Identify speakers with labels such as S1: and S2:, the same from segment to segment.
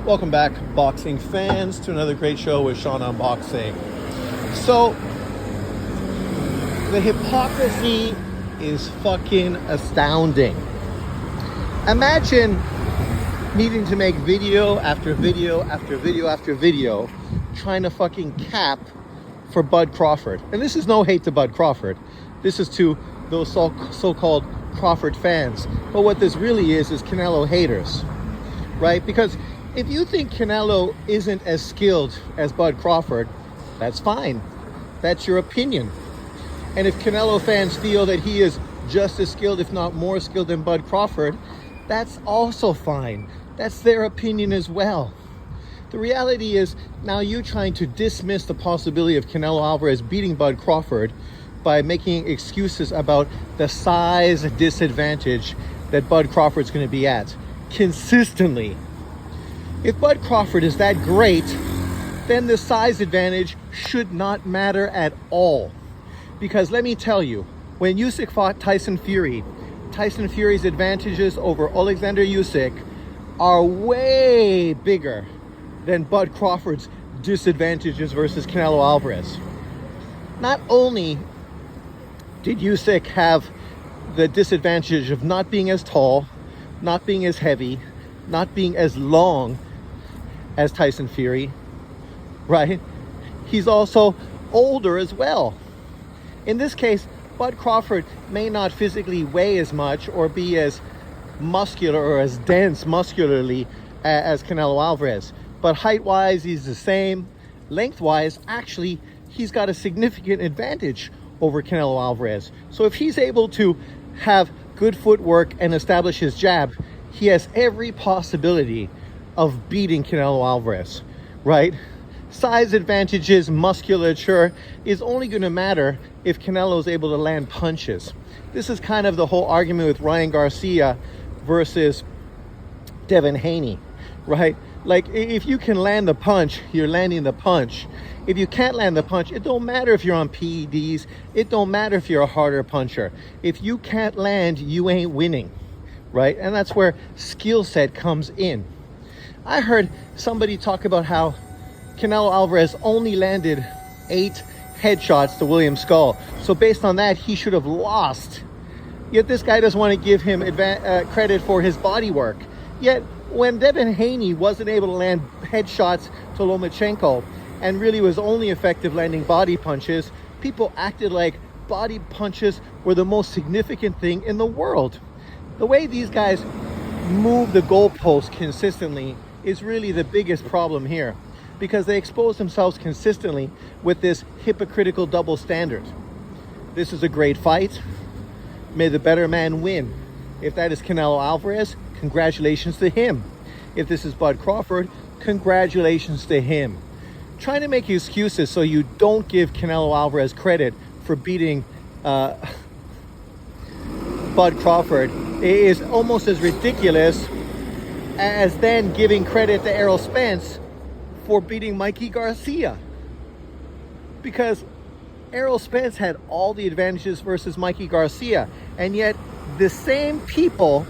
S1: Welcome back, boxing fans, to another great show with Sean on Boxing. So, the hypocrisy is fucking astounding. Imagine needing to make video after video after video after video trying to fucking cap for Bud Crawford. And this is no hate to Bud Crawford. This is to those so-called Crawford fans. But what this really is Canelo haters, right? Because if you think Canelo isn't as skilled as Bud Crawford, that's fine. That's your opinion. And if Canelo fans feel that he is just as skilled, if not more skilled than Bud Crawford, that's also fine. That's their opinion as well. The reality is, now you're trying to dismiss the possibility of Canelo Alvarez beating Bud Crawford by making excuses about the size disadvantage that Bud Crawford's going to be at consistently. If Bud Crawford is that great, then the size advantage should not matter at all. Because let me tell you, when Usyk fought Tyson Fury's advantages over Alexander Usyk are way bigger than Bud Crawford's disadvantages versus Canelo Alvarez. Not only did Usyk have the disadvantage of not being as tall, not being as heavy, not being as long as Tyson Fury, right? He's also older as well. In this case, Bud Crawford may not physically weigh as much or be as muscular or as dense muscularly as Canelo Alvarez. But height-wise, he's the same. Length-wise, actually, he's got a significant advantage over Canelo Alvarez. So if he's able to have good footwork and establish his jab, he has every possibility of beating Canelo Alvarez, right? Size advantages, musculature is only going to matter if Canelo is able to land punches. This is kind of the whole argument with Ryan Garcia versus Devin Haney, right? Like, if you can land the punch, you're landing the punch. If you can't land the punch, it don't matter if you're on PEDs. It don't matter if you're a harder puncher. If you can't land, you ain't winning, right? And that's where skill set comes in. I heard somebody talk about how Canelo Alvarez only landed 8 headshots to William Skull. So based on that, he should have lost. Yet this guy doesn't want to give him credit for his body work. Yet when Devin Haney wasn't able to land headshots to Lomachenko and really was only effective landing body punches, people acted like body punches were the most significant thing in the world. The way these guys move the goalpost consistently is really the biggest problem here, because they expose themselves consistently with this hypocritical double standard. This is a great fight. May the better man win. If that is Canelo Alvarez, congratulations to him. If this is Bud Crawford, congratulations to him. Trying to make excuses so you don't give Canelo Alvarez credit for beating Bud Crawford is almost as ridiculous as then giving credit to Errol Spence for beating Mikey Garcia. Because Errol Spence had all the advantages versus Mikey Garcia, and yet the same people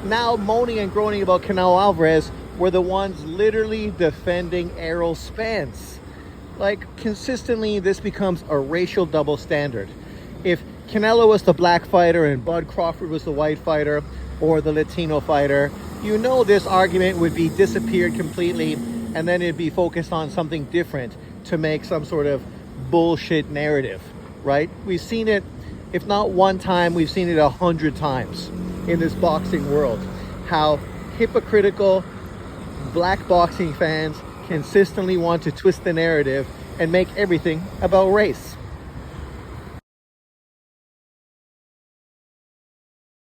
S1: now moaning and groaning about Canelo Alvarez were the ones literally defending Errol Spence. Like, consistently, this becomes a racial double standard. If Canelo was the black fighter and Bud Crawford was the white fighter or the Latino fighter, you know this argument would be disappeared completely, and then it'd be focused on something different to make some sort of bullshit narrative, right? We've seen it, if not one time, we've seen it 100 times in this boxing world, how hypocritical black boxing fans consistently want to twist the narrative and make everything about race.